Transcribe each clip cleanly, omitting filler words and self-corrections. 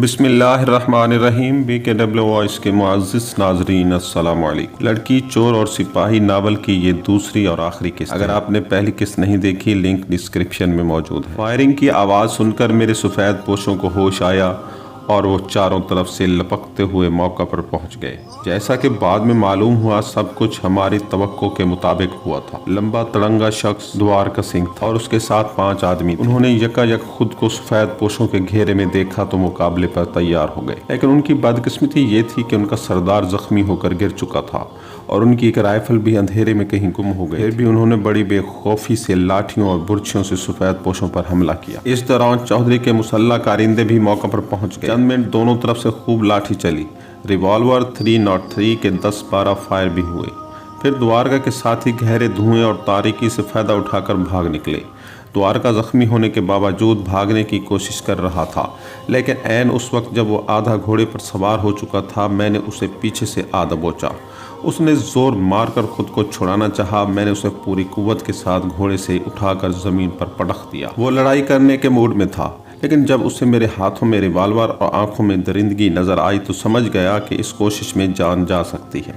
बिस्मिल्लाहिर्रहमानिर्रहीम। BKW voice के मुअज़्ज़िज़ नाज़रीन अस्सलाम वालेकुम। लड़की चोर और सिपाही नावल की ये दूसरी और आखिरी किस्त। अगर आपने पहली किस्त नहीं देखी, लिंक डिस्क्रिप्शन में मौजूद है। फायरिंग की आवाज़ सुनकर मेरे सफ़ेद पोशों को होश आया और वो चारों तरफ से लपकते हुए मौका पर पहुंच गए। जैसा कि बाद में मालूम हुआ, सब कुछ हमारी तवक्को के मुताबिक हुआ था। लंबा तड़ंगा शख्स द्वारका सिंह था और उसके साथ 5 आदमी थे। उन्होंने यकायक खुद को सफेद पोशों के घेरे में देखा तो मुकाबले पर तैयार हो गए। लेकिन उनकी बदकिस्मती ये थी कि उनका सरदार जख्मी होकर गिर चुका था और उनकी एक राइफल भी अंधेरे में कहीं गुम हो गई। फिर भी उन्होंने बड़ी बेखौफी से लाठियों और बुर्छियों से सफेद पोशों पर हमला किया। इस दौरान चौधरी के मुसल्ला कारिंदे भी मौका पर पहुंच गए। चंद मिनट दोनों तरफ से खूब लाठी चली। रिवॉल्वर 303 के 10-12 फायर भी हुए। फिर द्वारका के साथी गहरे धुएं और तारीकी से फायदा उठाकर भाग निकले। द्वारका जख्मी होने के बावजूद भागने की कोशिश कर रहा था, लेकिन ऐन उस वक्त जब वो आधा घोड़े पर सवार हो चुका था, मैंने उसे पीछे से आ दबोचा। उसने जोर मारकर खुद को छुड़ाना चाहा। मैंने उसे पूरी कुव्वत के साथ घोड़े से उठाकर जमीन पर पटक दिया। वो लड़ाई करने के मूड में था, लेकिन जब उसे मेरे हाथों में रिवाल्वर और आंखों में दरिंदगी नजर आई तो समझ गया कि इस कोशिश में जान जा सकती है।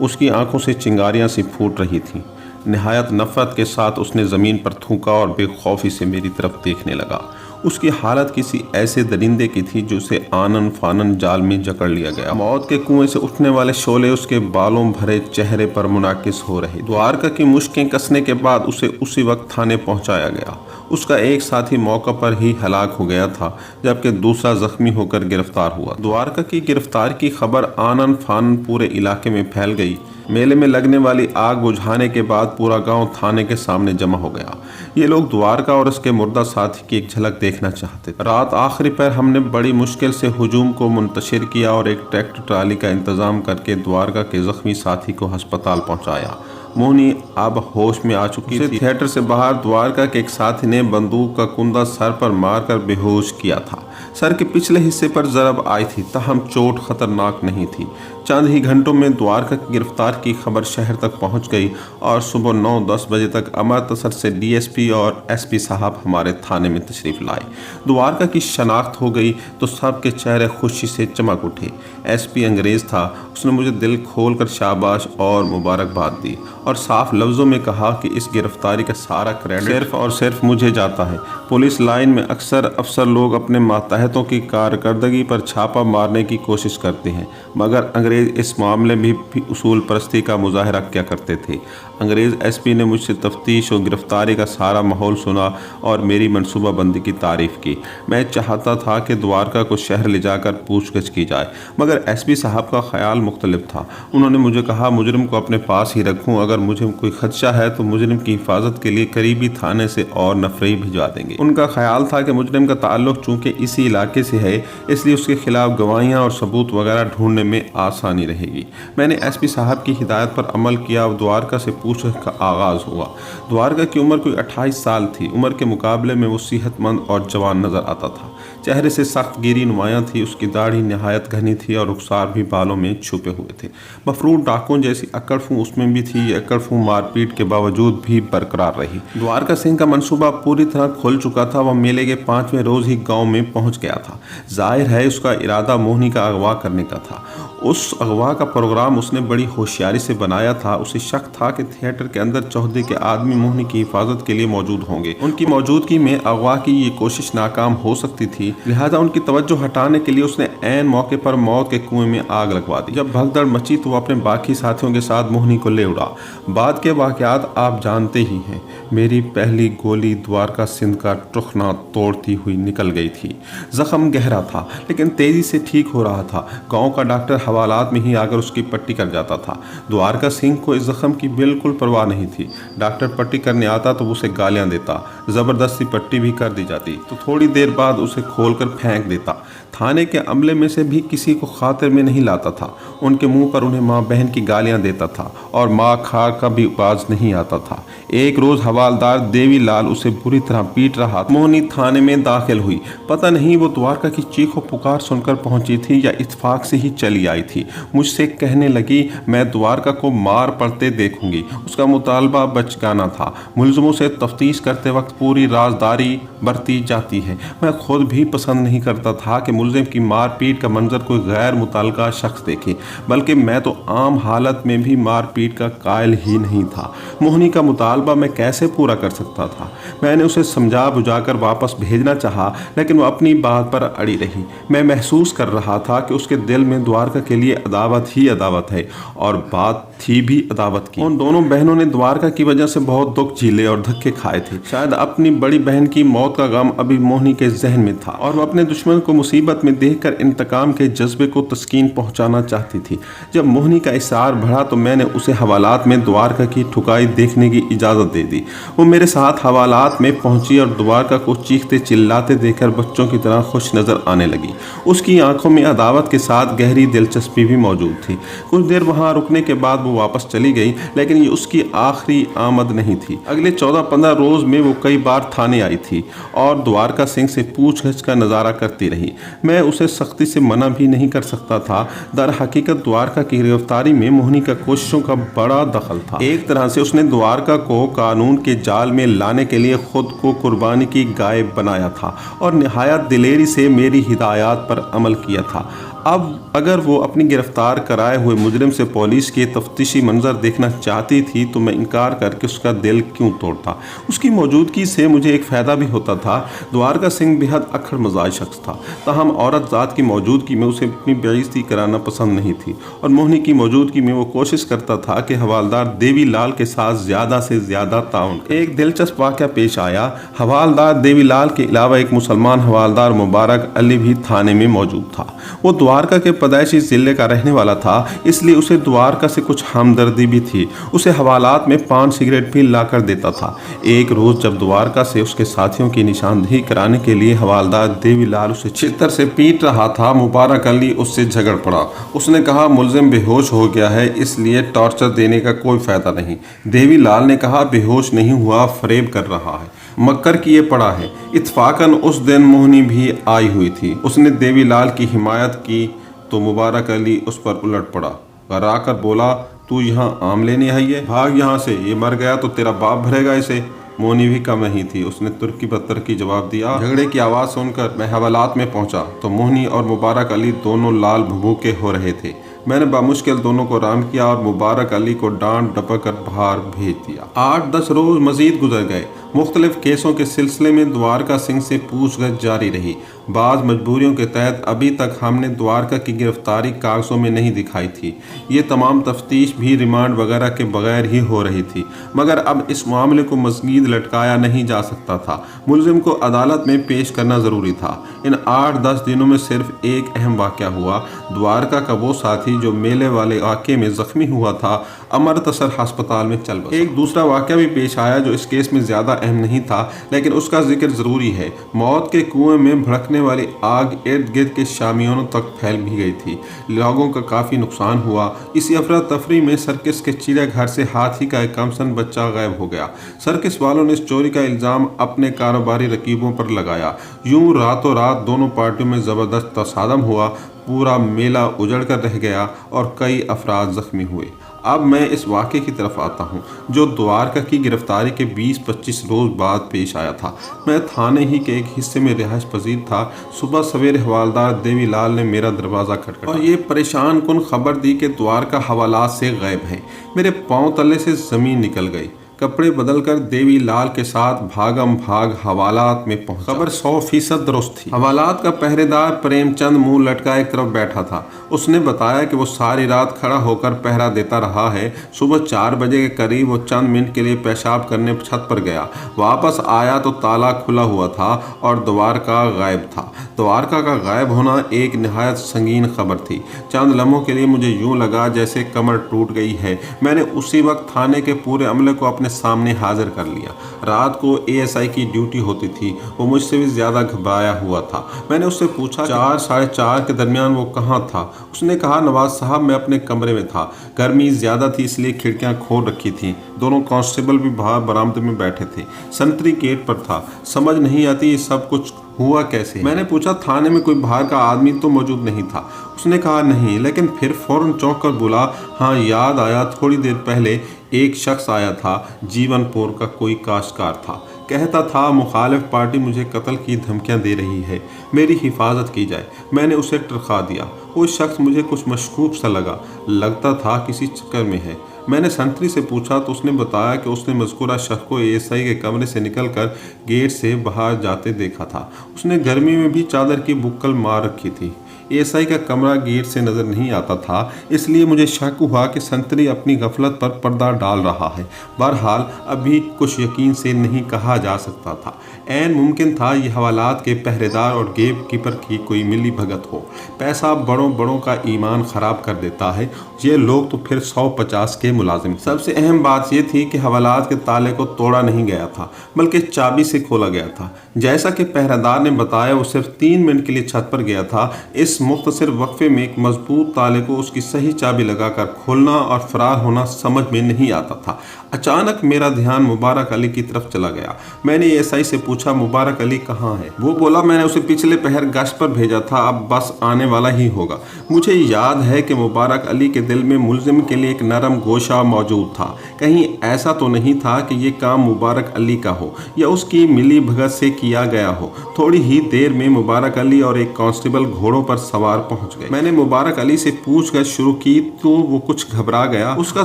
उसकी आंखों से चिंगारियां सी फूट रही थीं। निहायत नफरत के साथ उसने ज़मीन पर थूका और बेखौफी से मेरी तरफ देखने लगा। उसकी हालत किसी ऐसे दरिंदे की थी जो उसे आनन फानन जाल में जकड़ लिया गया। मौत के कुएं से उठने वाले शोले उसके बालों भरे चेहरे पर मुनाकिस हो रहे। द्वारका की मुश्कें कसने के बाद उसे उसी वक्त थाने पहुंचाया गया। उसका एक साथी मौका पर ही हलाक हो गया था, जबकि दूसरा जख्मी होकर गिरफ्तार हुआ। द्वारका की गिरफ्तारी की खबर आनन फानन पूरे इलाके में फैल गई। मेले में लगने वाली आग बुझाने के बाद पूरा गांव थाने के सामने जमा हो गया। ये लोग द्वारका और उसके मुर्दा साथी की एक झलक देखना चाहते थे। रात आखिरी पर हमने बड़ी मुश्किल से हुजूम को मुंतशिर किया और एक ट्रैक्टर ट्राली का इंतजाम करके द्वारका के जख्मी साथी को अस्पताल पहुंचाया। मोहनी अब होश में आ चुकी थी। थिएटर से बाहर द्वारका के एक साथी ने बंदूक का कुंदा सर पर मारकर बेहोश किया था। सर के पिछले हिस्से पर जरब आई थी, ताहम चोट खतरनाक नहीं थी। चंद ही घंटों में द्वारका की गिरफ्तार की खबर शहर तक पहुंच गई और सुबह 9-10 बजे तक अमृतसर से DSP और SP साहब हमारे थाने में तशरीफ लाए। द्वारका की शनाख्त हो गई तो सबके चेहरे खुशी से चमक उठे। SP अंग्रेज़ था। उसने मुझे दिल खोलकर शाबाश और मुबारकबाद दी और साफ लफ्ज़ों में कहा कि इस गिरफ्तारी का सारा क्रेडिट सिर्फ और सिर्फ मुझे जाता है। पुलिस लाइन में अक्सर अफसर लोग अपने मातहतों की कारकर्दगी पर छापा मारने की कोशिश करते हैं, मगर अंग्रेज़ इस मामले में भी उसूल परस्ती का मुजाहरा किया करते थे। अंग्रेज़ SP ने मुझसे तफ्तीश और गिरफ्तारी का सारा माहौल सुना और मेरी मनसूबाबंदी की तारीफ़ की। मैं चाहता था कि द्वारका को शहर ले जाकर पूछगछ की जाए, मगर SP साहब का ख्याल मुख्तलिफ था। उन्होंने मुझे कहा मुजरिम को अपने पास ही रखूं, अगर मुझे कोई खदशा है तो मुजरिम की हिफाजत के लिए करीबी थाने से और नफरी भिजवा देंगे। उनका ख्याल था कि मुजरिम का ताल्लुक चूँकि इसी इलाके से है, इसलिए उसके खिलाफ गवाहियाँ और सबूत वगैरह ढूंढने में आसानी रहेगी। मैंने SP साहब की हिदायत पर अमल किया और द्वारका से पूछताछ का आगाज़ हुआ। द्वारका की उम्र कोई 28 साल थी। उम्र के मुकाबले में वो सेहतमंद और जवान नज़र आता था। चेहरे से सख्त गिरी नुमायाँ थी। उसकी दाढ़ी नहायत घनी थी और रुखसार भी बालों में छुपे हुए थे। मफरूद डाकुओं जैसी अक्कड़-फूं उसमें भी थी। अक्कड़-फूं मारपीट के बावजूद भी बरकरार रही। द्वारका सिंह का मंसूबा पूरी तरह खुल चुका था। वह मेले के 5वें रोज़ ही गाँव में पहुँच गया था। जाहिर है उसका इरादा मोहनी का अगवा करने का था। उस अगवा का प्रोग्राम उसने बड़ी होशियारी से बनाया था। उसे शक था कि थिएटर के अंदर चौधरी के आदमी मोहनी की हिफाजत के लिए मौजूद होंगे। उनकी मौजूदगी में अगवा की ये कोशिश नाकाम हो सकती थी, लिहाजा उनकी तवज्जो हटाने के लिए उसने ऐन मौके पर मौत के कुएं में आग लगवा दी। जब भगदड़ मची तो वो अपने बाकी साथियों के साथ मोहनी को ले उड़ा। बाद के वाक़यात आप जानते ही हैं। मेरी पहली गोली द्वारका सिंह का टुखना तोड़ती हुई निकल गई थी। जख्म गहरा था लेकिन तेजी से ठीक हो रहा था। गाँव का डॉक्टर हवालात में ही आकर उसकी पट्टी कर जाता था। द्वारका सिंह को इस जख्म की बिल्कुल परवाह नहीं थी। डॉक्टर पट्टी करने आता तो उसे गालियां देता, ज़बरदस्ती पट्टी भी कर दी जाती तो थोड़ी देर बाद उसे खोलकर फेंक देता। थाने के अमले में से भी किसी को खातिर में नहीं लाता था। उनके मुंह पर उन्हें माँ बहन की गालियां देता था और माँ खा का भी बाज नहीं आता था। एक रोज़ हवालदार देवी लाल उसे बुरी तरह पीट रहा था। मोहनी थाने में दाखिल हुई। पता नहीं वो द्वारका की चीखों पुकार सुनकर पहुंची थी या इत्तेफाक से ही चली आई थी। मुझसे कहने लगी, मैं द्वारका को मार पड़ते देखूंगी। उसका मुतालबा बचकाना था। मुलज़िमों से तफ्तीश करते वक्त पूरी राजदारी बरती जाती है। मैं खुद भी पसंद नहीं करता था कि मुलज़िम की मार पीट का मंजर कोई गैर मुतल्लका शख्स देखे, बल्कि मैं तो आम हालत में भी मार पीट का कायल ही नहीं था। मोहिनी का मुतालबा मैं कैसे पूरा कर सकता था? मैंने उसे समझा बुझाकर वापस भेजना चाहा, लेकिन वो अपनी बात पर अड़ी रही। मैं महसूस कर रहा था कि उसके दिल में द्वारका के लिए अदावत ही अदावत है, और बात थी भी अदावत की। उन दोनों बहनों ने द्वारका की वजह से बहुत दुख झेले और धक्के खाए थे। शायद अपनी बड़ी बहन की मौत का गम अभी मोहिनी के जहन में था, और वो अपने दुश्मन को मुसीबत में देखकर इंतकाम के जज्बे को तस्कीन पहुंचाना चाहती थी। जब मोहिनी का इसार बढ़ा तो मैंने उसे हवालात में द्वारका की ठुकाई देखने की इजाज़त दे दी। वो मेरे साथ हवालात में पहुंची और द्वारका को चीखते चिल्लाते देखकर बच्चों की तरह खुश नजर आने लगी। उसकी आंखों में अदावत के साथ गहरी दिलचस्पी भी मौजूद थी। कुछ देर वहां रुकने के बाद वो वापस चली गई, लेकिन ये उसकी आखिरी आमद नहीं थी। अगले 14-15 रोज में वो कई बार थाने आई थी और द्वारका सिंह से पूछगछ का नज़ारा करती रही। मैं उसे सख्ती से मना भी नहीं कर सकता था। दर हकीकत द्वारका की गिरफ्तारी में मोहिनी का कोशिशों का बड़ा दखल था। एक तरह से उसने द्वारका को कानून के जाल में लाने के लिए खुद को कुर्बानी की गाय बनाया था और निहायत दिलेरी से मेरी हिदायत पर अमल किया था। अब अगर वो अपनी गिरफ्तार कराए हुए मुजरिम से पुलिस के तफ्तीशी मंजर देखना चाहती थी तो मैं इनकार करके उसका दिल क्यों तोड़ता। उसकी मौजूदगी से मुझे एक फ़ायदा भी होता था। द्वारका सिंह बेहद अक्खड़ मजाज शख्स था, ताहम औरत ज़ात की मौजूदगी में उसे अपनी बेइज्जती कराना पसंद नहीं थी, और मोहिनी की मौजूदगी में वो कोशिश करता था कि हवालदार देवी लाल के साथ ज़्यादा से ज़्यादा ताउन। एक दिलचस्प वाक़या पेश आया। हवालदार देवी लाल के अलावा एक मुसलमान हवालदार मुबारक अली भी थाने में मौजूद था। वो द्वारका के पैदाइशी ज़िले का रहने वाला था, इसलिए उसे द्वारका से कुछ हमदर्दी भी थी। उसे हवालात में पान सिगरेट भी लाकर देता था। एक रोज़ जब द्वारका से उसके साथियों की निशानदेही कराने के लिए हवालदार देवीलाल उसे छितर से पीट रहा था, मुबारक अली उससे झगड़ पड़ा। उसने कहा, मुलजिम बेहोश हो गया है, इसलिए टॉर्चर देने का कोई फ़ायदा नहीं। देवीलाल ने कहा, बेहोश नहीं हुआ, फरेब कर रहा है, मक्कर किए पड़ा है। इत्फाकन उस दिन मोहिनी भी आई हुई थी। उसने देवीलाल की हिमायत की तो मुबारक अली उस पर उलट पड़ा, घबरा कर बोला, तू यहाँ आम लेने आई है, भाग यहाँ से, ये मर गया तो तेरा बाप भरेगा इसे। मोहिनी भी कम नहीं थी, उसने तुर्की पत्थर की जवाब दिया। झगड़े की आवाज़ सुनकर मैं हवालात में पहुंचा तो मोहिनी और मुबारक अली दोनों लाल भभूके हो रहे थे। मैंने बामुश्किल दोनों को राम किया और मुबारक अली को डांट डपक कर बाहर भेज दिया। 8-10 रोज मजीद गुजर गए। मुख्तलिफ केसों के सिलसिले में द्वारका सिंह से पूछगछ जारी रही। बाज़ मजबूरियों के तहत अभी तक हमने द्वारका की गिरफ्तारी कागज़ों में नहीं दिखाई थी। ये तमाम तफ्तीश भी रिमांड वगैरह के बगैर ही हो रही थी, मगर अब इस मामले को मज़ीद लटकाया नहीं जा सकता था। मुलजिम को अदालत में पेश करना ज़रूरी था। इन 8-10 दिनों में सिर्फ एक अहम वाक़या हुआ। द्वारका का वो साथी जो मेले वाले वाक़े में ज़ख्मी हुआ था, अमृतसर अस्पताल में चल बसा। एक दूसरा वाक़या भी पेश आया जो इस केस में ज़्यादा अहम नहीं था, लेकिन उसका जिक्र ज़रूरी है। मौत के कुएं में भड़कने वाली आग इर्द गिर्द के शामियानों तक फैल भी गई थी। लोगों का काफ़ी नुकसान हुआ। इसी अफरा तफरी में सर्किस के चिड़ियाघर से हाथी का एक कमसन बच्चा गायब हो गया। सर्किस वालों ने इस चोरी का इल्ज़ाम अपने कारोबारी रकीबों पर लगाया। यूं रातों रात दोनों पार्टियों में ज़बरदस्त तसादम हुआ। पूरा मेला उजड़ कर रह गया और कई अफराद ज़ख्मी हुए। अब मैं इस वाक़े की तरफ आता हूँ जो द्वारका की गिरफ्तारी के 20-25 रोज़ बाद पेश आया था। मैं थाने ही के एक हिस्से में रिहाइश पजीर था। सुबह सवेरे हवालदार देवीलाल ने मेरा दरवाज़ा खटखटाया और ये परेशान कुन खबर दी कि द्वारका हवालात से गायब है। मेरे पाँव तले से ज़मीन निकल गई। कपड़े बदलकर देवीलाल के साथ भागम भाग हवालात में पहुंचा। खबर 100% दुरुस्त थी। हवालात का पहरेदार प्रेमचंद मुंह लटका एक तरफ बैठा था। उसने बताया कि वो सारी रात खड़ा होकर पहरा देता रहा है। सुबह 4 बजे के करीब वो चंद मिनट के लिए पेशाब करने छत पर गया। वापस आया तो ताला खुला हुआ था और द्वारका गायब था। द्वारका का गायब होना एक निहायत संगीन खबर थी। चंद लम्हों के लिए मुझे यूं लगा जैसे कमर टूट गई है। मैंने उसी वक्त थाने के पूरे अमले को अपने सामने हाजिर कर लिया। रात को एएसआई की ड्यूटी होती थी। वो मुझसे भी ज़्यादा घबराया हुआ था। मैंने उससे पूछा 4-4:30 के दरमियान वो कहाँ था। उसने कहा, नवाज साहब मैं अपने कमरे में था। गर्मी ज़्यादा थी इसलिए खिड़कियाँ खोल रखी थी। दोनों कांस्टेबल भी बाहर बरामदे में बैठे थे। संतरी गेट पर था। समझ नहीं आती ये सब कुछ हुआ कैसे? मैंने पूछा, थाने में कोई बाहर का आदमी तो मौजूद नहीं था? उसने कहा नहीं, लेकिन फिर फौरन चौंक कर बोला, हाँ याद आया, थोड़ी देर पहले एक शख्स आया था, जीवनपुर का कोई काश्तकार था, कहता था मुखालिफ पार्टी मुझे कत्ल की धमकियां दे रही है, मेरी हिफाजत की जाए। मैंने उसे टरखा दिया। वो शख्स मुझे कुछ मशकूक सा लगता था किसी चक्कर में है। मैंने संतरी से पूछा तो उसने बताया कि उसने मज़कूरा शख्स को एएसआई के कमरे से निकलकर गेट से बाहर जाते देखा था। उसने गर्मी में भी चादर की बुक्कल मार रखी थी। एएसआई का कमरा गेट से नज़र नहीं आता था, इसलिए मुझे शक हुआ कि संतरी अपनी गफलत पर पर्दा डाल रहा है। बहरहाल अभी कुछ यकीन से नहीं कहा जा सकता था। ऐन मुमकिन था ये हवालात के पहरेदार और गेट कीपर की कोई मिली भगत हो। पैसा बड़ों का ईमान ख़राब कर देता है। ये लोग तो फिर 150 के मुलाजिम। सबसे अहम बात यह थी कि हवालात के ताले को तोड़ा नहीं गया था, बल्कि चाबी से खोला गया था। जैसा कि पहरेदार ने बताया, वो सिर्फ 3 मिनट के लिए छत पर गया था। इस मुख्तसर वक्फे में एक मजबूत ताले को उसकी सही चाबी लगाकर खोलना और फरार होना समझ में नहीं आता था। अचानक मेरा ध्यान मुबारक अली की तरफ चला गया। मैंने एएसआई से पूछा, मुबारक अली कहाँ है? वो बोला, मैंने उसे पिछले पहर गश्त पर भेजा था, अब बस आने वाला ही होगा। मुझे याद है कि मुबारक अली के दिल में मुलजिम के लिए एक नरम गोशा मौजूद था। कहीं ऐसा तो नहीं था कि ये काम मुबारक अली का हो या उसकी मिली भगत से किया गया हो। थोड़ी ही देर में मुबारक अली और एक कांस्टेबल घोड़ों पर सवार पहुंच गए। मैंने मुबारक अली से पूछगछ शुरू की तो वो कुछ घबरा गया। उसका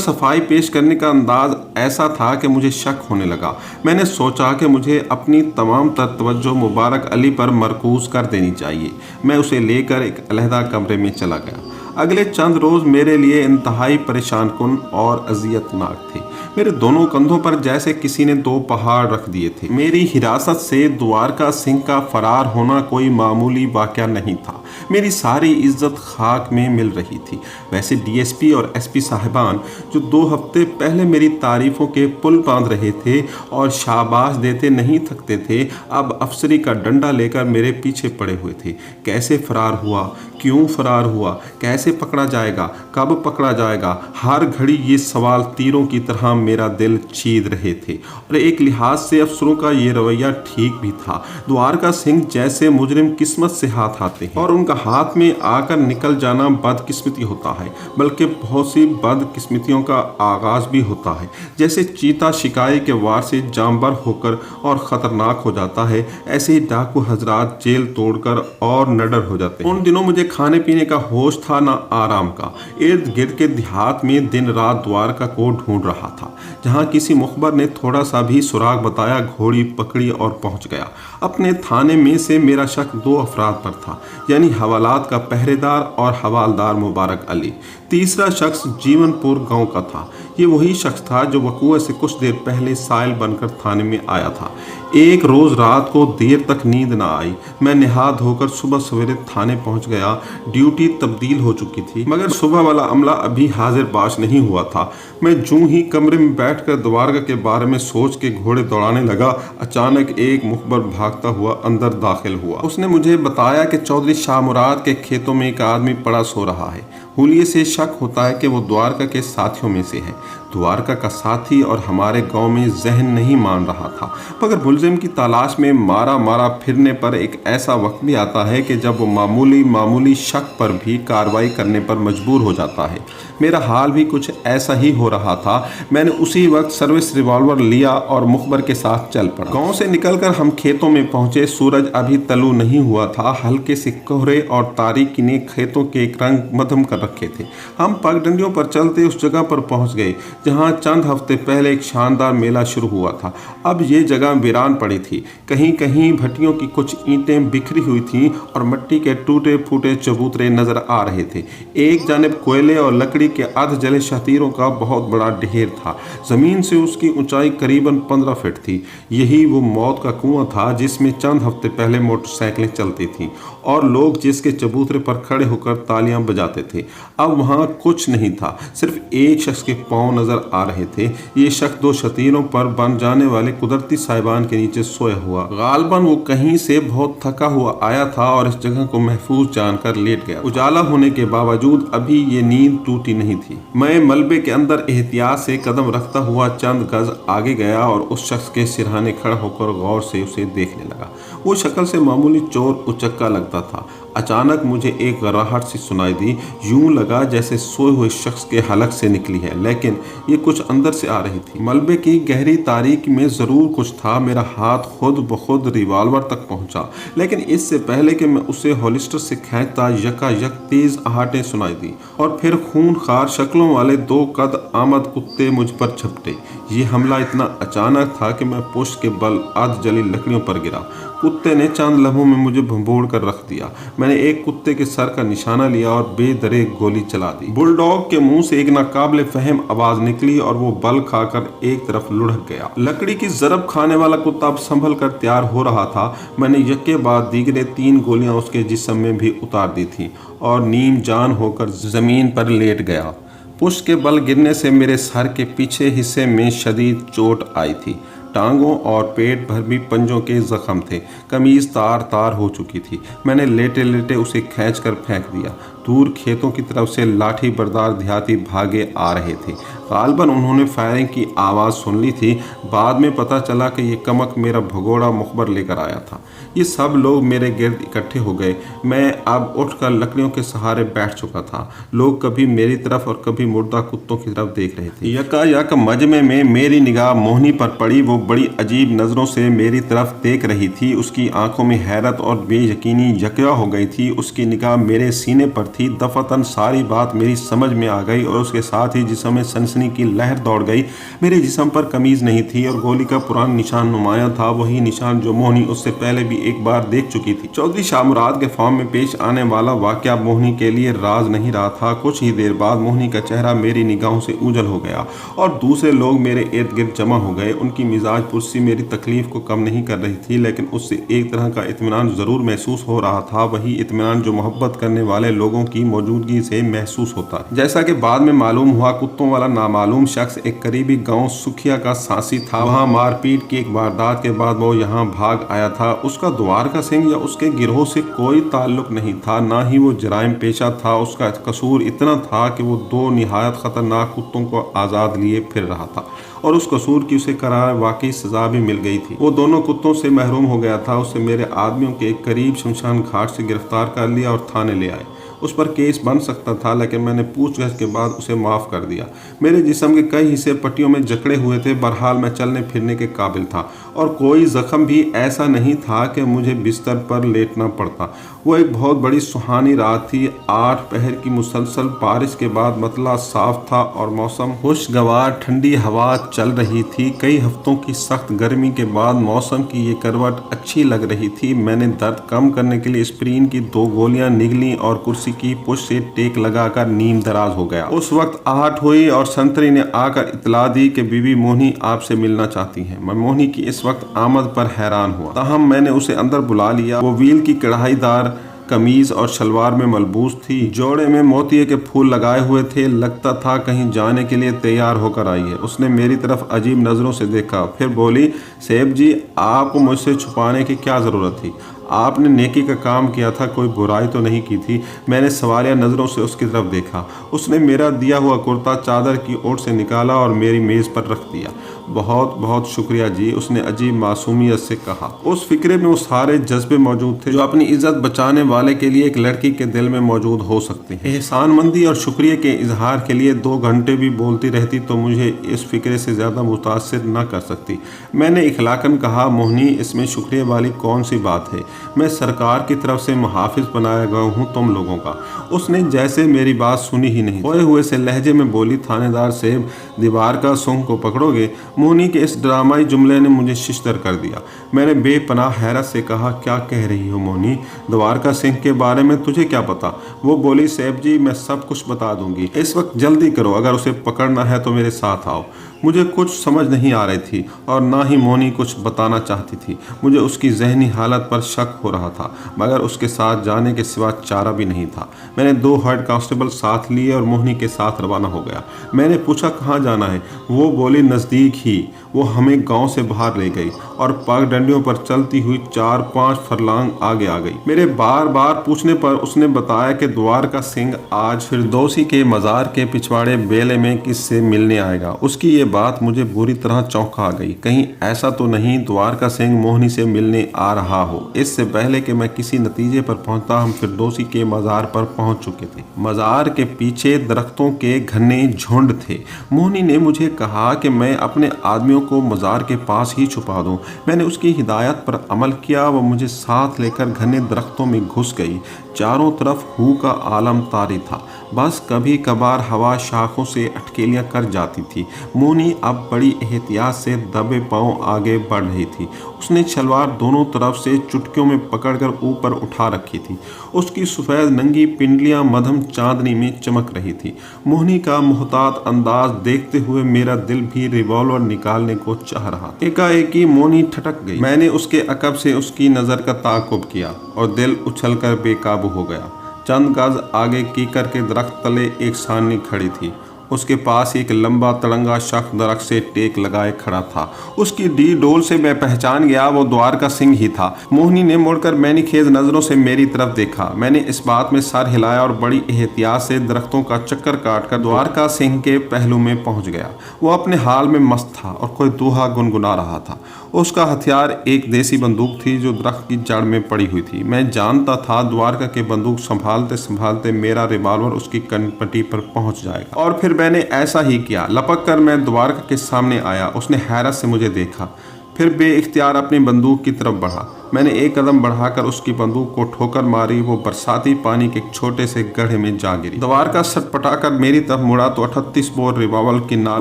सफाई पेश करने का अंदाज ऐसा था कि मुझे शक होने लगा। मैंने सोचा कि मुझे अपनी तमाम तवज्जो मुबारक अली पर मरकूज कर देनी चाहिए। मैं उसे लेकर एक अलहदा कमरे में चला गया। अगले चंद रोज मेरे लिए इंतहाई परेशान कुन और अजियतनाक थे। मेरे दोनों कंधों पर जैसे किसी ने 2 पहाड़ रख दिए थे। मेरी हिरासत से द्वारका सिंह का फरार होना कोई मामूली वाक़या नहीं था। मेरी सारी इज्जत खाक में मिल रही थी। वैसे डीएसपी और एसपी साहिबान जो 2 हफ्ते पहले मेरी तारीफों के पुल बांध रहे थे और शाबाश देते नहीं थकते थे, अब अफसरी का डंडा लेकर मेरे पीछे पड़े हुए थे। कैसे फरार हुआ, क्यों फरार हुआ, कैसे पकड़ा जाएगा, कब पकड़ा जाएगा, हर घड़ी ये सवाल तीरों की तरह मेरा दिल चीर रहे थे। और एक लिहाज से अफसरों का ये रवैया ठीक भी था। द्वारका सिंह जैसे मुजरिम किस्मत से हाथ आते हैं और उनका हाथ में आकर निकल जाना बदकिस्मती होता है, बल्कि बहुत सी बदकिस्मतियों का आगाज भी होता है। जैसे चीता शिकारी के वार से जानबर होकर और खतरनाक हो जाता है, ऐसे ही डाकू हजरात जेल तोड़कर और नडर हो जाते हैं। उन दिनों मुझे खाने पीने का होश था ना आराम का। इर्द गिर्द के देहात में दिन रात द्वारका को ढूंढ रहा था। जहां किसी मुखबर ने थोड़ा सा भी सुराग बताया, घोड़ी पकड़ी और पहुंच गया। अपने थाने में से मेरा शक 2 अफराद पर था, यानी हवालात का पहरेदार और हवालदार मुबारक अली। तीसरा शख्स जीवनपुर गांव का था। ये वही शख्स था जो वकूए से कुछ देर पहले साइल बनकर थाने में आया था। एक रोज रात को देर तक नींद न आई। मैं नहा धोकर सुबह सवेरे थाने पहुंच गया। ड्यूटी तब्दील हो चुकी थी, मगर सुबह वाला अमला अभी हाजिर बाश नहीं हुआ था। मैं जूं ही कमरे में बैठकर द्वारका के बारे में सोच के घोड़े दौड़ाने लगा, अचानक एक मुखबर भागता हुआ अंदर दाखिल हुआ। उसने मुझे बताया कि चौधरी शाह मुराद के खेतों में एक आदमी पड़ा सो रहा है। हुलिये से शक होता है कि वो द्वारका के साथियों में से है। द्वारका का साथी और हमारे गांव में जहन नहीं मान रहा था, मगर मुलजिम की तलाश में मारा फिरने पर एक ऐसा वक्त भी आता है कि जब वो मामूली शक पर भी कार्रवाई करने पर मजबूर हो जाता है। मेरा हाल भी कुछ ऐसा ही हो रहा था। मैंने उसी वक्त सर्विस रिवॉल्वर लिया और मुखबर के साथ चल पड़ा। गांव से निकलकर हम खेतों में पहुंचे। सूरज अभी तलू नहीं हुआ था। हल्के से कोहरे और तारीकी ने खेतों के एक रंग मध्यम कर रखे थे। हम पगडंडियों पर चलते उस जगह पर पहुंच गए जहां चंद हफ्ते पहले एक शानदार मेला शुरू हुआ था। अब ये जगह वीरान पड़ी थी। कहीं कहीं भट्टियों की कुछ ईंटें बिखरी हुई थीं और मिट्टी के टूटे फूटे चबूतरे नजर आ रहे थे। एक जानिब कोयले और लकड़ी के अर्ध जले शतीरों का बहुत बड़ा ढेर था। जमीन से उसकी ऊंचाई करीबन 15 फीट थी। यही वो मौत का कुआं था जिसमें चंद हफ्ते पहले मोटरसाइकिलें चलती थीं और लोग जिसके चबूतरे पर खड़े होकर तालियां बजाते थे। अब वहां कुछ नहीं था, सिर्फ एक शख्स के पांव नजर आ रहे थे। ये शख्स 2 शतीरों पर बन जाने वाले कुदरती साहिबान के नीचे सोया हुआ। गालबन वो कहीं से बहुत थका हुआ आया था और इस जगह को महफूज जानकर लेट गया। उजाला होने के बावजूद अभी ये नींद टूटी नहीं थी। मैं मलबे के अंदर एहतियात से कदम रखता हुआ चंद गज आगे गया और उस शख्स के सिरहाने खड़ा होकर गौर से उसे देखने लगा। वो शक्ल से मामूली चोर उचक्का लगता था। अचानक मुझे एक घबराहट सी सुनाई दी। यूं लगा जैसे सोए हुए शख्स के हलक से निकली है, लेकिन ये कुछ अंदर से आ रही थी। मलबे की गहरी तारीकी में जरूर कुछ था। मेरा हाथ खुद ब खुद रिवॉल्वर तक पहुंचा, लेकिन इससे पहले कि मैं उसे होलिस्टर से खींचता यकायक तेज आहटें सुनाई दी और फिर खूनखार शक्लों वाले 2 कद आमद कुत्ते मुझ पर झपटे। ये हमला इतना अचानक था कि मैं पुष्ट के बल आध जली लकड़ियों पर गिरा। कुत्ते ने चंद लम्हों में मुझे भंबोड़ कर रख दिया। मैंने एक कुत्ते के सर का निशाना लिया और बेदरे गोली चला दी। बुलडॉग के मुंह से एक नाकाबिले फहम आवाज निकली और वो बल खाकर एक तरफ लुढ़क गया। लकड़ी की जरब खाने वाला कुत्ता अब संभल कर तैयार हो रहा था। मैंने यके बाद दीगरे 3 गोलियां उसके जिस्म में भी उतार दी थी और नीम जान होकर जमीन पर लेट गया। पुष्ट के बल गिरने से मेरे सर के पीछे हिस्से में शदीद चोट आई थी। टांगों और पेट भर भी पंजों के जख्म थे। कमीज तार तार हो चुकी थी। मैंने लेटे लेटे उसे खींचकर फेंक दिया। दूर खेतों की तरफ से लाठी बरदार देहाती भागे आ रहे थे। गालबन उन्होंने फायरिंग की आवाज़ सुन ली थी। बाद में पता चला कि ये कमक मेरा भगोड़ा मुखबर लेकर आया था। ये सब लोग मेरे गिर्द इकट्ठे हो गए। मैं अब उठकर लकड़ियों के सहारे बैठ चुका था। लोग कभी मेरी तरफ और कभी मुर्दा कुत्तों की तरफ देख रहे थे। यकायक मजमे में मेरी निगाह मोहनी पर पड़ी। वो बड़ी अजीब नज़रों से मेरी तरफ देख रही थी। उसकी आंखों में हैरत और बेयकीनी यकजा हो गई थी। उसकी निगाह मेरे सीने पर थी। दफातन सारी बात मेरी समझ में आ गई और उसके साथ ही जिस्म में सनसनी की लहर दौड़ गई। मेरे जिस्म पर कमीज नहीं थी और गोली का पुराना निशान नुमाया था, वही निशान जो मोहनी उससे पहले भी एक बार देख चुकी थी। चौधरी शाह मुराद के फार्म में पेश आने वाला वाकया मोहनी के लिए राज नहीं रहा था। कुछ ही देर बाद मोहनी का चेहरा मेरी निगाहों से ऊजल हो गया और दूसरे लोग मेरे इर्द गिर्द जमा हो गए। उनकी मिजाज पुरसी मेरी तकलीफ को कम नहीं कर रही थी, लेकिन उससे एक तरह का इत्मीनान जरूर महसूस हो रहा था। वही इत्मीनान जो मोहब्बत करने वाले लोगों की मौजूदगी से महसूस होता है। जैसा कि बाद में मालूम हुआ, कुत्तों वाला नामालूम शख्स एक करीबी गांव सुखिया का सासी था। वहां मारपीट की एक वारदात के बाद वो यहां भाग आया था। उसका द्वारका सिंह या उसके गिरोह से कोई ताल्लुक नहीं था, ना ही वो जराइम पेशा था। उसका कसूर इतना था कि वो 2 निहायत खतरनाक कुत्तों को आज़ाद लिए फिर रहा था और उस कसूर की उसे करार वाकई सजा भी मिल गई थी। वो दोनों कुत्तों से महरूम हो गया था। उसे मेरे आदमियों के करीब शमशान घाट से गिरफ्तार कर लिया और थाने ले आए। उस पर केस बन सकता था, लेकिन मैंने पूछगछ के बाद उसे माफ़ कर दिया। मेरे जिस्म के कई हिस्से पट्टियों में जकड़े हुए थे। बहरहाल मैं चलने फिरने के काबिल था और कोई जख्म भी ऐसा नहीं था कि मुझे बिस्तर पर लेटना पड़ता। वो एक बहुत बड़ी सुहानी रात थी। 8 पहर की मुसलसल बारिश के बाद मतला साफ था और मौसम खुशगवार ठंडी हवा चल रही थी। कई हफ्तों की सख्त गर्मी के बाद मौसम की ये करवट अच्छी लग रही थी। मैंने दर्द कम करने के लिए एस्प्रिन की 2 गोलियां निगली और कुर्सी की पुश से टेक लगाकर नीम दराज हो गया। उस वक्त आहट हुई और संतरी ने आकर इतला दी कि बीबी मोहनी आपसे मिलना चाहती हैं। मैं मोहनी की इस वक्त आमद पर हैरान हुआ। ताहम मैंने उसे अंदर बुला लिया। वो व्हील की कढ़ाईदार कमीज और शलवार में मलबूस थी। जोड़े में मोतिये के फूल लगाए हुए थे। लगता था कहीं जाने के लिए तैयार होकर आई है। उसने मेरी तरफ अजीब नज़रों से देखा, फिर बोली, सेब जी, आपको मुझसे छुपाने की क्या ज़रूरत थी? आपने नेकी का काम किया था, कोई बुराई तो नहीं की थी। मैंने सवालिया नज़रों से उसकी तरफ देखा। उसने मेरा दिया हुआ कुर्ता चादर की ओट से निकाला और मेरी मेज़ पर रख दिया। बहुत बहुत शुक्रिया जी, उसने अजीब मासूमियत से कहा। उस फिक्रे में वो सारे जज्बे मौजूद थे जो अपनी इज्जत बचाने वाले के लिए एक लड़की के दिल में मौजूद हो सकते हैं। एहसानमंदी और शुक्रिया के इजहार के लिए 2 घंटे भी बोलती रहती तो मुझे इस फिक्रे से ज़्यादा मुतासिर न कर सकती। मैंने इखलाकन कहा, मोहनी, इसमें शुक्रिया वाली कौन सी बात है? मैं सरकार की तरफ से मुहाफिज बनाया गया हूँ तुम लोगों का। उसने जैसे मेरी बात सुनी ही नहीं, खोए हुए से लहजे में बोली, थानेदार साहब, दीवार का सूंघ को पकड़ोगे? मोहनी के इस ड्रामाई जुमले ने मुझे शिश्तर कर दिया। मैंने बेपनाह हैरत से कहा, क्या कह रही हो मोहनी? द्वारका सिंह के बारे में तुझे क्या पता? वो बोली, साहब जी, मैं सब कुछ बता दूंगी। इस वक्त जल्दी करो, अगर उसे पकड़ना है तो मेरे साथ आओ। मुझे कुछ समझ नहीं आ रही थी और ना ही मोहनी कुछ बताना चाहती थी। मुझे उसकी जहनी हालत पर शक हो रहा था, मगर उसके साथ जाने के सिवा चारा भी नहीं था। मैंने 2 हेड कांस्टेबल साथ लिए और मोहनी के साथ रवाना हो गया। मैंने पूछा, कहाँ जाना है? वो बोली, नज़दीक ही। वो हमें गांव से बाहर ले गई और पगडंडियों पर चलती हुई 4-5 फरलांग आगे आ गई। मेरे बार बार पूछने पर उसने बताया कि द्वारका सिंह आज फिरदौसी के मज़ार के पिछवाड़े बेले में किससे मिलने आएगा। उसकी ये बात मुझे बुरी तरह चौंका गई। कहीं ऐसा तो नहीं द्वारका सिंह मोहिनी से मिलने आ रहा हो। इससे पहले कि मैं किसी नतीजे पर पहुंचता हम फिरदौसी के मज़ार पर पहुंच चुके थे। मज़ार के पीछे दरख्तों के घने झुंड थे। मोहिनी ने मुझे कहा कि मैं अपने आदमियों को मज़ार के पास ही छुपा दूं। मैंने उसकी हिदायत पर अमल किया। वो मुझे साथ लेकर घने दरख्तों में घुस गई। चारों तरफ हू का आलम तारी था। बस कभी कभार हवा शाखों से अटकेलियां कर जाती थी। मोहिनी अब बड़ी एहतियात से दबे पांव आगे बढ़ रही थी। उसने शलवार दोनों तरफ से चुटकियों में पकड़कर ऊपर उठा रखी थी। उसकी सफ़ेद नंगी पिंडलियां मध्यम चांदनी में चमक रही थी। मोहिनी का मोहतात अंदाज देखते हुए मेरा दिल भी रिवॉल्वर निकालने को चाह रहा। एकाएकी मोहिनी ठटक गई। मैंने उसके अकब से उसकी नज़र का ताक़ुब किया और दिल उछलकर बेकाबू हो गया। चंद गज आगे कीकर के दरख्त तले एक सानी खड़ी थी। उसके पास एक लंबा तड़ंगा शख्स दरख्त से टेक लगाए खड़ा था। उसकी डी डोल से मैं पहचान गया वो द्वारका सिंह ही था। मोहिनी ने मुड़कर मैनीखेज नज़रों से मेरी तरफ देखा। मैंने इस बात में सर हिलाया और बड़ी एहतियात से दरख्तों का चक्कर काटकर द्वारका सिंह के पहलू में पहुंच गया। वो अपने हाल में मस्त था और कोई दोहा गुनगुना रहा था। उसका हथियार एक देसी बंदूक थी जो दरख्त की जड़ में पड़ी हुई थी। मैं जानता था द्वारका के बंदूक संभालते संभालते मेरा रिवॉल्वर उसकी कनपट्टी पर पहुंच जाएगा। और फिर मैंने ऐसा ही किया। लपक कर मैं द्वारका के सामने आया। उसने हैरत से मुझे देखा, फिर बेइख्तियार अपनी बंदूक की तरफ बढ़ा। मैंने एक कदम बढ़ाकर उसकी बंदूक को ठोकर मारी। वो बरसाती पानी के एक छोटे से गड्ढे में जा गिरी। द्वारका सटपटाकर मेरी तरफ मुड़ा तो 38 बोर रिवॉल्वर की नाल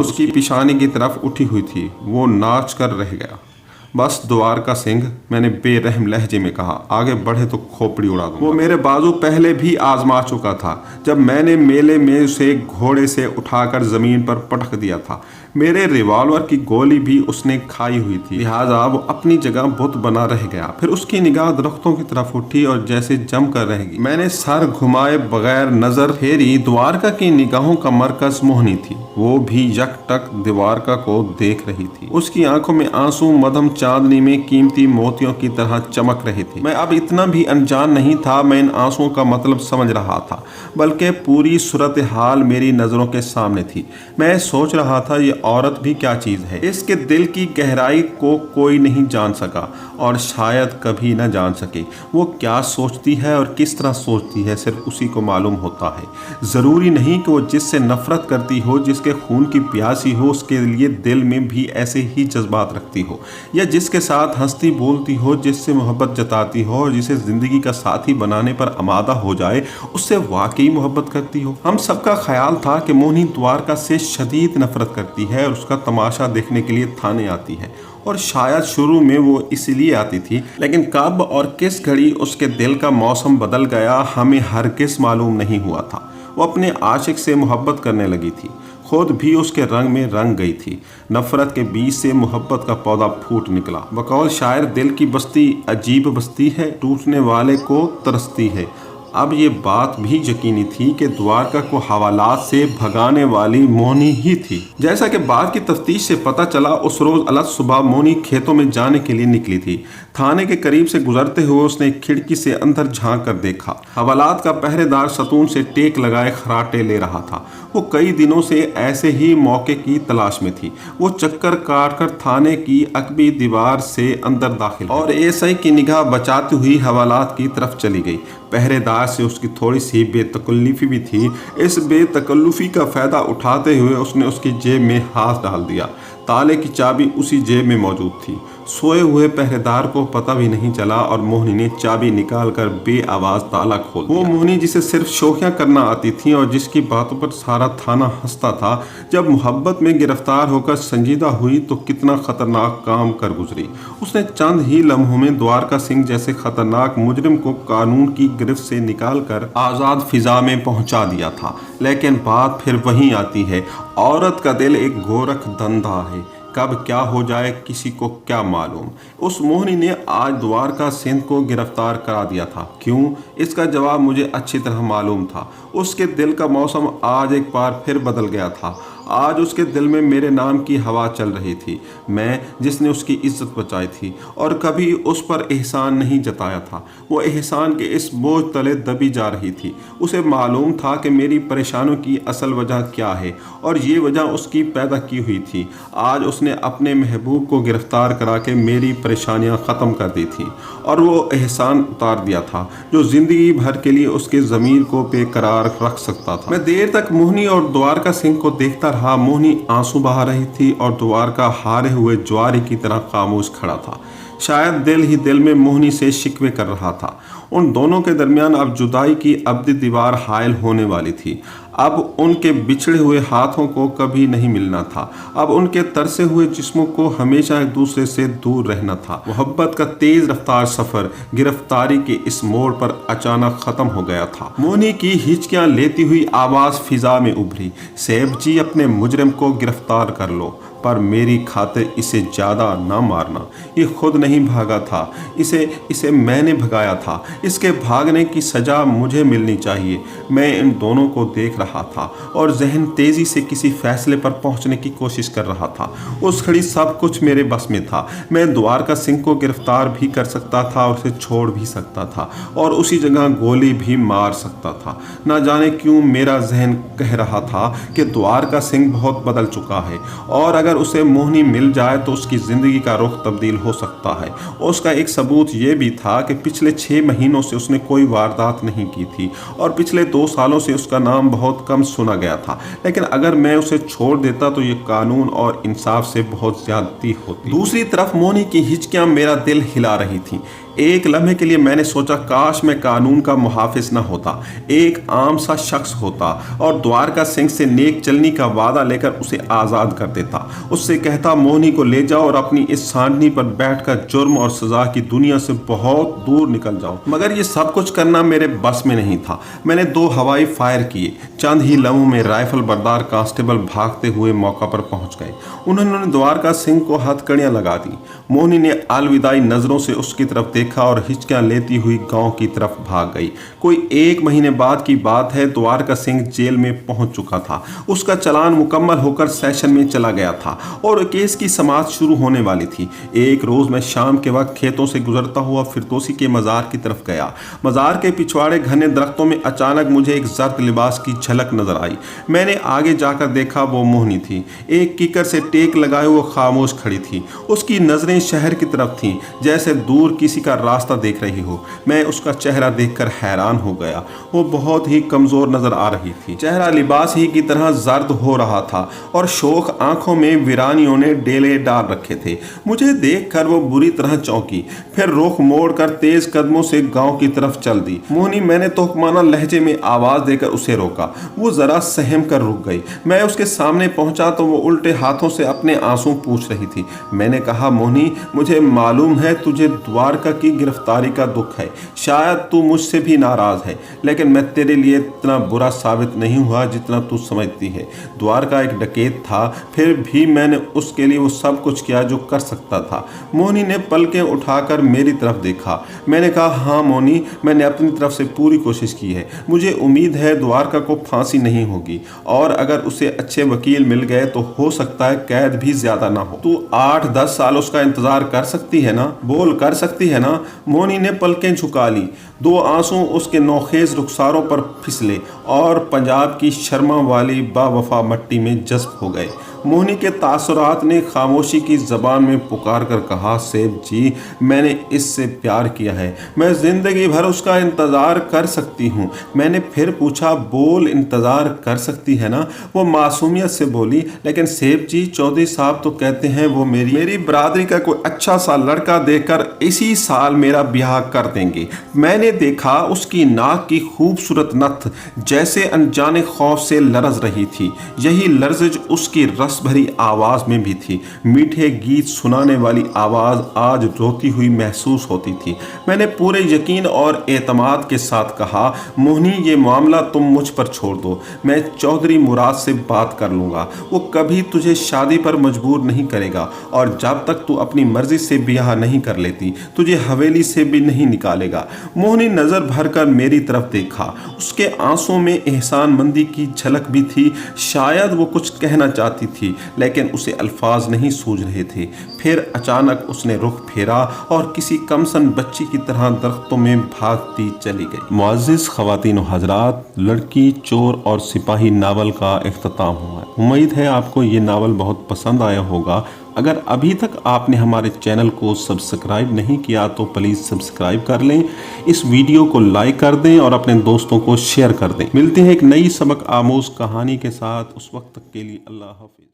उसकी पिशानी की तरफ उठी हुई थी। वो नाच कर रह गया। बस द्वारका सिंह, मैंने बेरहम लहजे में कहा, आगे बढ़े तो खोपड़ी उड़ा दूंगा। वो मेरे बाजू पहले भी आजमा चुका था जब मैंने मेले में उसे घोड़े से उठाकर जमीन पर पटक दिया था। मेरे रिवॉल्वर की गोली भी उसने खाई हुई थी, लिहाजा वो अपनी जगह बुत बना रह गया। फिर उसकी निगाह दरख्तों की तरफ उठी और जैसे जम कर रह गई। मैंने सर घुमाए बगैर नजर फेरी। द्वारका की निगाहों का मरकज मोहिनी थी। वो भी यकटक द्वारका को देख रही थी। उसकी आंखों में आंसू मध्यम चांदनी में कीमती मोतियों की तरह चमक रहे थे। मैं अब इतना भी अनजान नहीं था। मैं इन आंसुओं का मतलब समझ रहा था, बल्कि पूरी सूरत हाल मेरी नजरों के सामने थी। मैं सोच रहा था ये औरत भी क्या चीज है। इसके दिल की गहराई को कोई नहीं जान सका और शायद कभी न जान सके। वो क्या सोचती है और किस तरह सोचती है सिर्फ उसी को मालूम होता है। जरूरी नहीं कि वो जिससे नफरत करती हो, जिसके खून की प्यासी हो, उसके लिए दिल में भी ऐसे ही जज्बात रखती हो, या जिसके साथ हंसती बोलती हो, जिससे मोहब्बत जताती हो और जिसे जिंदगी का साथी बनाने पर आमादा हो जाए, उससे वाकई मोहब्बत करती हो। हम सबका ख्याल था कि मोहिनी द्वारका से शदीद नफरत करती है और उसका तमाशा देखने के लिए थाने आती है, और शायद शुरू में वो इसलिए आती थी, लेकिन कब और किस घड़ी उसके दिल का मौसम बदल गया हमें हरगिज़ मालूम नहीं हुआ था। वो अपने आशिक से मोहब्बत करने लगी थी, खुद भी उसके रंग में रंग गई थी। नफरत के बीज से मोहब्बत का पौधा फूट निकला। बकौल शायर, दिल की बस्ती अजीब बस्ती है, टूटने वाले को तरसती है। अब ये बात भी यकीनी थी कि द्वारका को हवालात से भगाने वाली मोहिनी ही थी। जैसा कि बाद की तफ्तीश से पता चला, उस रोज अलग सुबह मोहिनी खेतों में जाने के लिए निकली थी। थाने के करीब से गुजरते हुए उसने खिड़की से अंदर झांक कर देखा। हवालात का पहरेदार सतून से टेक लगाए खराटे ले रहा था। वो कई दिनों से ऐसे ही मौके की तलाश में थी। वो चक्कर काटकर थाने की अकबी दीवार से अंदर दाखिल और एएसआई की निगाह बचाती हुई हवालात की तरफ चली गई। पहरेदार से उसकी थोड़ी सी बेतकल्लुफी भी थी। इस बेतकल्लुफी का फायदा उठाते हुए उसने उसकी जेब में हाथ डाल दिया। ताले की चाबी उसी जेब में मौजूद थी। सोए हुए पहरेदार को पता भी नहीं चला और मोहिनी ने चाबी निकालकर बेआवाज ताला खोल दिया। वो मोहिनी जिसे सिर्फ शोखियां करना आती थी और जिसकी बातों पर सारा थाना हंसता था, जब मोहब्बत में गिरफ्तार होकर संजीदा हुई तो कितना खतरनाक काम कर गुजरी। उसने चंद ही लम्हों में द्वारका सिंह जैसे खतरनाक मुजरिम को कानून की गिरफ्त से निकालकर आज़ाद फिजा में पहुंचा दिया था। लेकिन बात फिर वहीं आती है, औरत का दिल एक गोरख धंधा है, कब क्या हो जाए किसी को क्या मालूम। उस मोहिनी ने आज द्वारका सिंह को गिरफ्तार करा दिया था। क्यों? इसका जवाब मुझे अच्छी तरह मालूम था। उसके दिल का मौसम आज एक बार फिर बदल गया था। आज उसके दिल में मेरे नाम की हवा चल रही थी, मैं जिसने उसकी इज्जत बचाई थी और कभी उस पर एहसान नहीं जताया था, वो एहसान के इस बोझ तले दबी जा रही थी। उसे मालूम था कि मेरी परेशानियों की असल वजह क्या है और ये वजह उसकी पैदा की हुई थी। आज उसने अपने महबूब को गिरफ्तार करा के मेरी परेशानियां ख़त्म कर दी थी और वो एहसान उतार दिया था जो ज़िंदगी भर के लिए उसके ज़मीर को बेकरार रख सकता था। मैं देर तक मोहिनी और द्वारका सिंह को देखता रहा। मोहिनी आंसू बहा रही थी और द्वारका हारे हुए ज्वारी की तरह खामोश खड़ा था। शायद दिल ही दिल में मोहिनी से शिकवे कर रहा था। उन दोनों के दरमियान अब जुदाई की अब्दी दीवार हायल होने वाली थी। अब उनके बिछड़े हुए हाथों को कभी नहीं मिलना था। अब उनके तरसे हुए जिस्मों को हमेशा एक दूसरे से दूर रहना था। मोहब्बत का तेज रफ्तार सफर गिरफ्तारी के इस मोड़ पर अचानक खत्म हो गया था। मोहिनी की हिचकियां लेती हुई आवाज फिजा में उभरी, सैफ जी अपने मुजरिम को गिरफ्तार कर लो, पर मेरी खातिर इसे ज़्यादा ना मारना। ये खुद नहीं भागा था, इसे मैंने भगाया था। इसके भागने की सज़ा मुझे मिलनी चाहिए। मैं इन दोनों को देख रहा था और जहन तेज़ी से किसी फैसले पर पहुंचने की कोशिश कर रहा था। उस घड़ी सब कुछ मेरे बस में था। मैं द्वारका सिंह को गिरफ्तार भी कर सकता था और उसे छोड़ भी सकता था और उसी जगह गोली भी मार सकता था। ना जाने क्यों मेरा जहन कह रहा था कि द्वारका सिंह बहुत बदल चुका है और अगर उसे मोहिनी मिल जाए तो उसकी ज़िंदगी का रुख तब्दील हो सकता है। उसका एक सबूत ये भी था कि पिछले 6 महीनों से उसने कोई वारदात नहीं की थी और पिछले 2 सालों से उसका नाम बहुत कम सुना गया था। लेकिन अगर मैं उसे छोड़ देता तो ये कानून और इंसाफ से बहुत ज़्यादती होती। दूसरी तरफ मोहिनी की हिचकियाँ मेरा दिल हिला रही थी। एक लम्हे के लिए मैंने सोचा काश मैं कानून का मुहाफिज न होता, एक आम सा शख्स होता और द्वारका सिंह से नेक चलनी का वादा लेकर उसे आज़ाद कर देता। उससे कहता मोहिनी को ले जाओ और अपनी इस सांडनी पर बैठकर जुर्म और सज़ा की दुनिया से बहुत दूर निकल जाओ। मगर ये सब कुछ करना मेरे बस में नहीं था। मैंने 2 हवाई फायर किए। चंद ही लम्हों में राइफल बरदार कांस्टेबल भागते हुए मौका पर पहुंच गए। उन्होंने द्वारका सिंह को हथकड़ियां लगा दी। मोहिनी ने अलविदाई नज़रों से उसकी तरफ देखा और हिचकियां लेती हुई गांव की तरफ भाग गई। कोई 1 महीने बाद की बात है। द्वारका सिंह जेल में पहुंच चुका था। उसका चालान मुकम्मल होकर सेशन में चला गया था और केस की समाअत शुरू होने वाली थी। एक रोज़ मैं शाम के वक्त खेतों से गुजरता हुआ फिरदौसी के मज़ार की तरफ गया। मज़ार के पिछवाड़े घने दरख्तों में अचानक मुझे एक जर्द लिबास की झलक नजर आई। मैंने आगे जाकर देखा वो मोहिनी थी। एक कीकर से टेक लगाए वो खामोश खड़ी थी। उसकी नज़रें शहर की तरफ थीं, जैसे दूर किसी का रास्ता देख रही हो। मैं उसका चेहरा देखकर हैरान हो गया। वो बहुत ही कमज़ोर नज़र आ रही थी। चेहरा लिबास ही की तरह जर्द हो रहा था और शोख आंखों में वीरानियों ने डेले डाल रखे थे। मुझे देखकर वो बुरी तरह चौंकी, फिर रुख मोड़कर तेज कदमों से गांव की तरफ चल दी। मोहिनी, मैंने तोहमाना लहजे में आवाज़ देकर उसे रोका। वो ज़रा सहम कर रुक गई। मैं उसके सामने पहुंचा तो वो उल्टे हाथों से अपने आंसू पूछ रही थी। मैंने कहा, मोहिनी, मुझे मालूम है तुझे द्वारका की गिरफ्तारी का दुख है। शायद तू मुझसे भी नाराज़ है, लेकिन मैं तेरे लिए इतना बुरा साबित नहीं हुआ जितना तू समझती है। द्वारका एक डकैत था, फिर भी मैंने उसके लिए वो सब कुछ किया जो कर सकता था। मोहिनी ने पलकें उठाकर मेरी तरफ देखा। मैंने कहा, हाँ मोहिनी, मैंने अपनी तरफ से पूरी कोशिश की है। मुझे उम्मीद है द्वारका को फांसी नहीं होगी और अगर उसे अच्छे वकील मिल गए तो हो सकता है कैद भी ज्यादा ना हो। तू 8-10 साल उसका इंतजार कर सकती है ना? बोल, कर सकती है ना? मोहिनी ने पलकें झुका ली। 2 आंसू उसके नौखेज रुखसारों पर फिसले और पंजाब की शर्मा वाली बावफा मट्टी में जज्ब हो गए। मोहिनी के तासुरात ने खामोशी की ज़बान में पुकार कर कहा, सैफ जी, मैंने इससे प्यार किया है। मैं ज़िंदगी भर उसका इंतज़ार कर सकती हूँ। मैंने फिर पूछा, बोल, इंतज़ार कर सकती है ना? वो मासूमियत से बोली, लेकिन सैफ जी, चौधरी साहब तो कहते हैं वो मेरी बरादरी का कोई अच्छा सा लड़का देकर इसी साल मेरा ब्याह कर देंगे। मैंने देखा उसकी नाक की खूबसूरत नथ जैसे अनजाने खौफ से लरज रही थी। यही लर्जिश उसकी रस भरी आवाज में भी थी। मीठे गीत सुनाने वाली आवाज आज रोती हुई महसूस होती थी। मैंने पूरे यकीन और एतमाद के साथ कहा, मोहिनी ये मामला तुम मुझ पर छोड़ दो, मैं चौधरी मुराद से बात कर लूँगा। वो कभी तुझे शादी पर मजबूर नहीं करेगा और जब तक तू अपनी मर्जी से ब्याह नहीं कर लेती तुझे हवेली से भी नहीं निकालेगा। मोहिनी नज़र भरकर मेरी तरफ देखा, उसके आंसुओं में एहसानमंदी की झलक भी थी। शायद वो कुछ कहना चाहती थी लेकिन उसे अल्फाज नहीं सूझ रहे थे। फिर अचानक उसने रुख फेरा और किसी कमसन बच्ची की तरह दरख्तों में भागती चली गई। मुअज़्ज़िज़ ख़वातीन व हज़रात, लड़की चोर और सिपाही नावल का इख्तिताम हुआ है। उम्मीद है आपको ये नावल बहुत पसंद आया होगा। अगर अभी तक आपने हमारे चैनल को सब्सक्राइब नहीं किया तो प्लीज़ सब्सक्राइब कर लें, इस वीडियो को लाइक कर दें और अपने दोस्तों को शेयर कर दें। मिलते हैं एक नई सबक आमोज़ कहानी के साथ, उस वक्त तक के लिए अल्लाह हाफ़िज़।